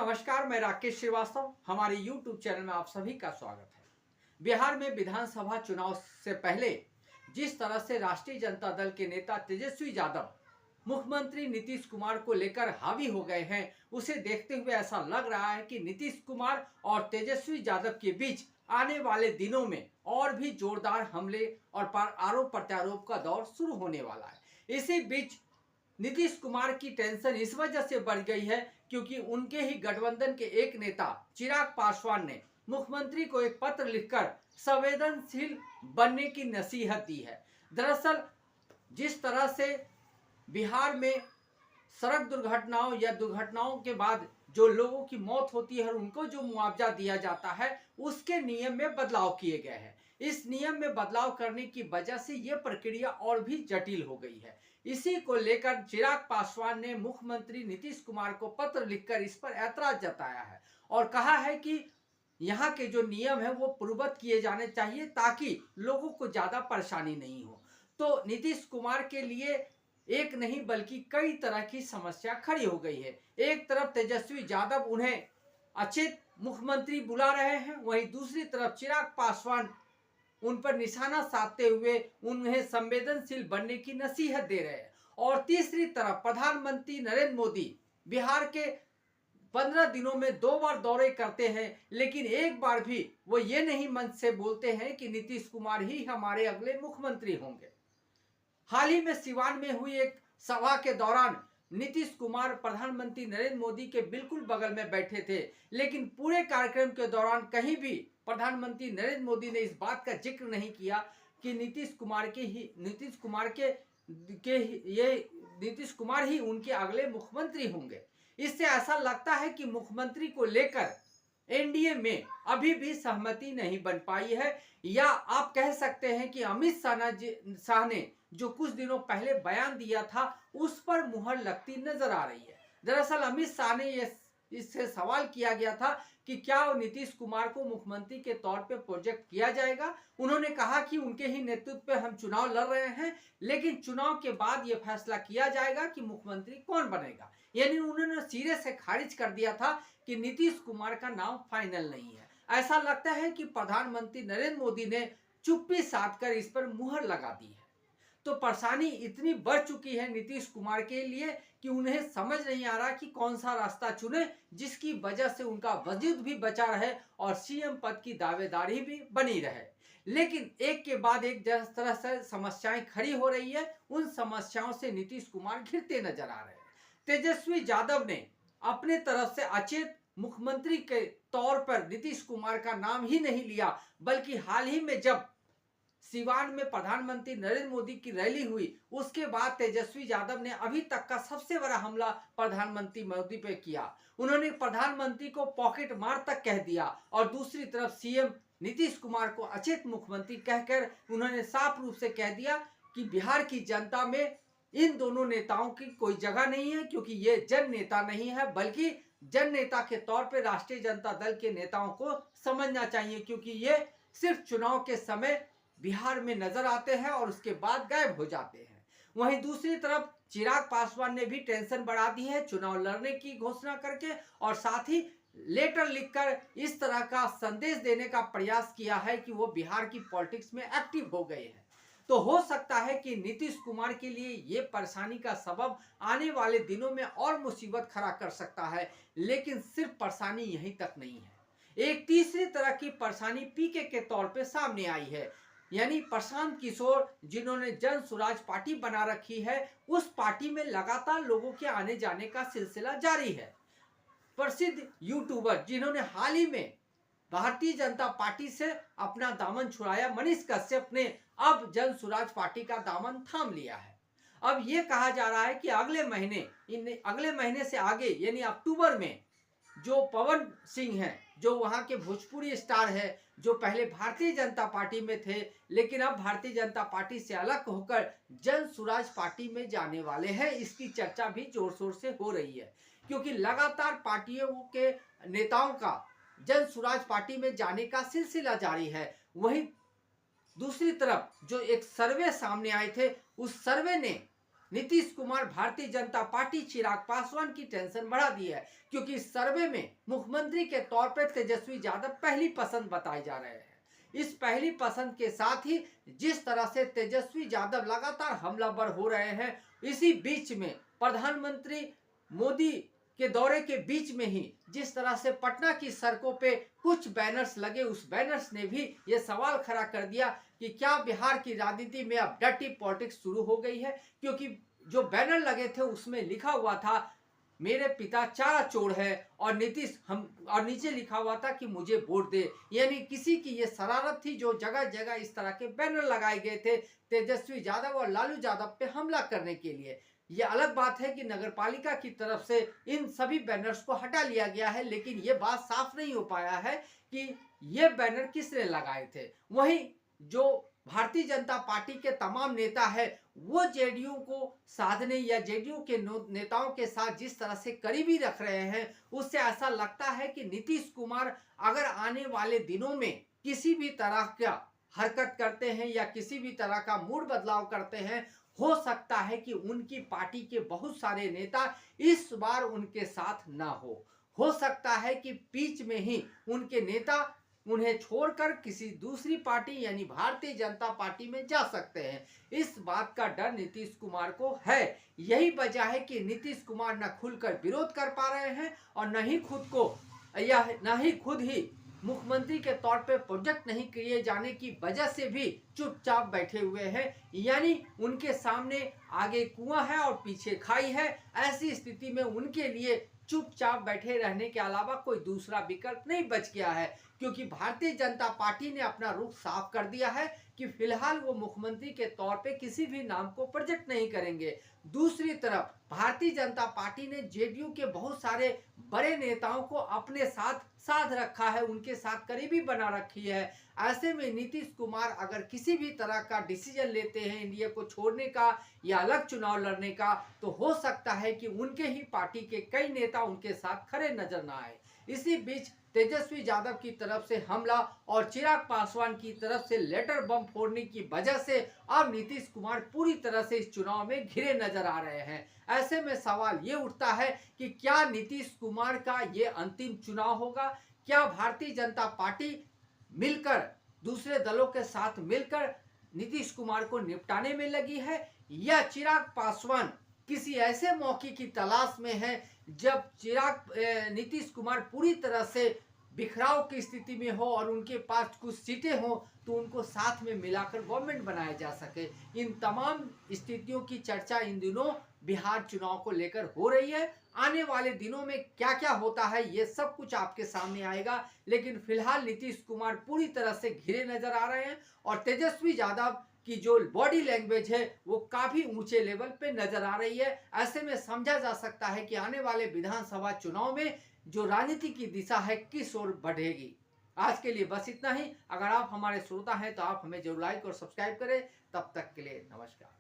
नमस्कार, मैं राकेश श्रीवास्तव। हमारे YouTube चैनल में आप सभी का स्वागत है। बिहार में विधानसभा चुनाव से पहले जिस तरह से राष्ट्रीय जनता दल के नेता तेजस्वी यादव मुख्यमंत्री नीतीश कुमार को लेकर हावी हो गए हैं, उसे देखते हुए ऐसा लग रहा है कि नीतीश कुमार और तेजस्वी यादव के बीच आने वाले दिनों में और भी जोरदार हमले और आरोप प्रत्यारोप का दौर शुरू होने वाला है। इसी बीच नीतीश कुमार की टेंशन इस वजह से बढ़ गई है क्योंकि उनके ही गठबंधन के एक नेता चिराग पासवान ने मुख्यमंत्री को एक पत्र लिखकर संवेदनशील बनने की नसीहत दी है। दरअसल जिस तरह से बिहार में सड़क दुर्घटनाओं या दुर्घटनाओं के बाद जो लोगों की मौत होती है और उनको जो मुआवजा दिया जाता है, उसके नियम में बदलाव किए गए हैं। इस नियम में बदलाव करने की वजह से ये प्रक्रिया और भी जटिल हो गई है। इसी को लेकर चिराग पासवान ने मुख्यमंत्री नीतीश कुमार को पत्र लिखकर इस पर ऐतराज जताया है और कहा है कि यहाँ के जो नियम है वो पूर्ववत किए जाने चाहिए ताकि लोगों को ज्यादा परेशानी नहीं हो। तो नीतीश कुमार के लिए एक नहीं बल्कि कई तरह की समस्या खड़ी हो गई है। एक तरफ तेजस्वी यादव उन्हें अचेत मुख्यमंत्री बुला रहे हैं, वहीं दूसरी तरफ चिराग पासवान उन पर निशाना साधते हुए उन्हें संवेदनशील बनने की नसीहत दे रहे हैं। और तीसरी तरफ प्रधानमंत्री नरेंद्र मोदी बिहार के 15 दिनों में 2 बार दौरे करते हैं, लेकिन एक बार भी वो ये नहीं मन से बोलते हैं कि नीतीश कुमार ही हमारे अगले मुख्यमंत्री होंगे। हाल ही में सिवान में हुई एक सभा के दौरान नीतीश कुमार प्रधानमंत्री नरेंद्र मोदी के बिल्कुल बगल में बैठे थे, लेकिन पूरे कार्यक्रम के दौरान कहीं भी प्रधानमंत्री नरेंद्र मोदी ने इस बात का जिक्र नहीं किया कि नीतीश कुमार ही उनके अगले मुख्यमंत्री होंगे। इससे ऐसा लगता है कि मुख्यमंत्री को लेकर एनडीए में अभी भी सहमति नहीं बन पाई है, या आप कह सकते हैं कि अमित शाह ने जो कुछ दिनों पहले बयान दिया था उस पर मुहर लगती नजर आ रही है। दरअसल अमित शाह ने इससे सवाल किया गया था कि क्या नीतीश कुमार को मुख्यमंत्री के तौर पे प्रोजेक्ट किया जाएगा। उन्होंने कहा कि उनके ही नेतृत्व पे हम चुनाव लड़ रहे हैं, लेकिन चुनाव के बाद यह फैसला किया जाएगा कि मुख्यमंत्री कौन बनेगा। यानी उन्होंने सिरे से खारिज कर दिया था कि नीतीश कुमार का नाम फाइनल नहीं है। ऐसा लगता है कि प्रधानमंत्री नरेंद्र मोदी ने चुप्पी साध कर इस पर मुहर लगा दी है। तो परेशानी इतनी बढ़ चुकी है नीतीश कुमार के लिए कि उन्हें समझ नहीं आ रहा कि कौन सा रास्ता चुने जिसकी वजह से उनका वजूद भी बचा रहे और सीएम पद की दावेदारी भी बनी रहे। लेकिन एक के बाद एक जिस तरह से समस्याएं खड़ी हो रही है, उन समस्याओं से नीतीश कुमार घिरते नजर आ रहे हैं। तेजस्वी यादव ने अपने तरफ से अचेत मुख्यमंत्री के तौर पर नीतीश कुमार का नाम ही नहीं लिया, बल्कि हाल ही में जब सिवान में प्रधानमंत्री नरेंद्र मोदी की रैली हुई उसके बाद तेजस्वी यादव ने अभी तक का सबसे बड़ा हमला प्रधानमंत्री मोदी पे किया। उन्होंने प्रधानमंत्री को पॉकेट मार तक कह दिया और दूसरी तरफ सीएम नीतीश कुमार को अचेत मुख्यमंत्री कहकर उन्होंने साफ रूप से कह दिया कि बिहार की जनता में इन दोनों नेताओं की कोई जगह नहीं है, क्योंकि ये जन नेता नहीं है बल्कि जन नेता के तौर पर राष्ट्रीय जनता दल के नेताओं को समझना चाहिए, क्योंकि ये सिर्फ चुनाव के समय बिहार में नजर आते हैं और उसके बाद गायब हो जाते हैं। वहीं दूसरी तरफ चिराग पासवान ने भी टेंशन बढ़ा दी है चुनाव लड़ने की घोषणा करके, और साथ ही लेटर लिखकर इस तरह का संदेश देने का प्रयास किया है कि वो बिहार की पॉलिटिक्स में एक्टिव हो गए हैं। तो हो सकता है कि नीतीश कुमार के लिए ये परेशानी का सबब आने वाले दिनों में और मुसीबत खड़ा कर सकता है। लेकिन सिर्फ परेशानी यहीं तक नहीं है, एक तीसरी तरह की परेशानी पीके के तौर पे सामने आई है, यानी प्रशांत किशोर जिन्होंने जन स्वराज पार्टी बना रखी है। उस पार्टी में लगातार लोगों के आने जाने का सिलसिला जारी है। प्रसिद्ध यूट्यूबर जिन्होंने हाल ही में भारतीय जनता पार्टी से अपना दामन छुड़ाया, मनीष कश्यप ने अब जन स्वराज पार्टी का दामन थाम लिया है। अब यह कहा जा रहा है कि अगले महीने से आगे यानी अक्टूबर में जो पवन सिंह हैं, जो वहां के भोजपुरी स्टार है, जो पहले भारतीय जनता पार्टी में थे लेकिन अब भारतीय जनता पार्टी से अलग होकर जन स्वराज पार्टी में जाने वाले हैं, इसकी चर्चा भी जोर शोर से हो रही है, क्योंकि लगातार पार्टियों के नेताओं का जन स्वराज पार्टी में जाने का सिलसिला जारी है। वहीं दूसरी तरफ जो एक सर्वे सामने आए थे, उस सर्वे ने नीतीश कुमार, भारतीय जनता पार्टी, चिराग पासवान की टेंशन बढ़ा दी है, क्योंकि इस सर्वे में मुख्यमंत्री के तौर पर तेजस्वी यादव पहली पसंद बताए जा रहे हैं। इस पहली पसंद के साथ ही जिस तरह से तेजस्वी यादव लगातार हमलावर हो रहे हैं, इसी बीच में प्रधानमंत्री मोदी के दौरे के बीच में ही जिस तरह से पटना की सड़कों पे कुछ बैनर्स लगे, उस बैनर्स ने भी ये सवाल खड़ा कर दिया कि क्या बिहार की राजनीति में अब डर्टी पॉलिटिक्स शुरू हो गई है। क्योंकि जो बैनर लगे थे उसमें लिखा हुआ था, मेरे पिता चारा चोर है, और नीतीश हम, और नीचे लिखा हुआ था कि मुझे वोट दे। यानी किसी की ये शरारत थी जो जगह जगह इस तरह के बैनर लगाए गए थे तेजस्वी यादव और लालू यादव पे हमला करने के लिए। ये अलग बात है कि नगरपालिका की तरफ से इन सभी बैनर्स को हटा लिया गया है, लेकिन ये बात साफ नहीं हो पाया है कि ये बैनर किसने लगाए थे। वहीं जो भारतीय जनता पार्टी के तमाम नेता है वो जेडीयू को साधने या जेडीयू के नेताओं के साथ जिस तरह से करीबी रख रहे हैं, उससे ऐसा लगता है कि नीतीश कुमार अगर आने वाले दिनों में किसी भी तरह का हरकत करते हैं या किसी भी तरह का मूड बदलाव करते हैं, हो सकता है कि उनकी पार्टी के बहुत सारे नेता इस बार उनके साथ ना हो सकता है कि बीच में ही उनके नेता उन्हें छोड़कर किसी दूसरी पार्टी यानी भारतीय जनता पार्टी में जा सकते हैं। इस बात का डर नीतीश कुमार को है। यही वजह है कि नीतीश कुमार न खुलकर विरोध कर पा रहे हैं और न ही खुद ही मुख्यमंत्री के तौर पे प्रोजेक्ट नहीं किए जाने की वजह से भी चुपचाप बैठे हुए हैं। यानी उनके सामने आगे कुआं है और पीछे खाई है। ऐसी स्थिति में उनके लिए चुपचाप बैठे रहने के अलावा कोई दूसरा विकल्प नहीं बच गया है, क्योंकि भारतीय जनता पार्टी ने अपना रुख साफ कर दिया है कि फिलहाल वो मुख्यमंत्री के तौर पे किसी भी नाम को प्रोजेक्ट नहीं करेंगे। दूसरी तरफ भारतीय जनता पार्टी ने जेडीयू के बहुत सारे बड़े नेताओं को अपने साथ साध रखा है, उनके साथ करीबी बना रखी है। ऐसे में नीतीश कुमार अगर किसी भी तरह का डिसीजन लेते हैं इंडिया को छोड़ने का या अलग चुनाव लड़ने का, तो हो सकता है कि उनके ही पार्टी के कई नेता उनके साथ खड़े नजर ना आए। इसी बीच तेजस्वी यादव की तरफ से हमला और चिराग पासवान की तरफ से लेटर बम फोड़ने की वजह से अब नीतीश कुमार पूरी तरह से इस चुनाव में घिरे नजर आ रहे हैं। ऐसे में सवाल ये उठता है कि क्या नीतीश कुमार का ये अंतिम चुनाव होगा? क्या भारतीय जनता पार्टी मिलकर दूसरे दलों के साथ मिलकर नीतीश कुमार को निपटाने में लगी है, या चिराग पासवान किसी ऐसे मौके की तलाश में है जब नीतीश कुमार पूरी तरह से बिखराव की स्थिति में हो और उनके पास कुछ सीटें हो तो उनको साथ में मिलाकर गवर्नमेंट बनाया जा सके। इन तमाम स्थितियों की चर्चा इन दिनों बिहार चुनाव को लेकर हो रही है। आने वाले दिनों में क्या क्या होता है ये सब कुछ आपके सामने आएगा, लेकिन फिलहाल नीतीश कुमार पूरी तरह से घिरे नजर आ रहे हैं और तेजस्वी यादव की जो बॉडी लैंग्वेज है वो काफी ऊंचे लेवल पे नजर आ रही है। ऐसे में समझा जा सकता है कि आने वाले विधानसभा चुनाव में जो राजनीति की दिशा है किस ओर बढ़ेगी। आज के लिए बस इतना ही। अगर आप हमारे श्रोता हैं तो आप हमें जरूर लाइक और सब्सक्राइब करें। तब तक के लिए नमस्कार।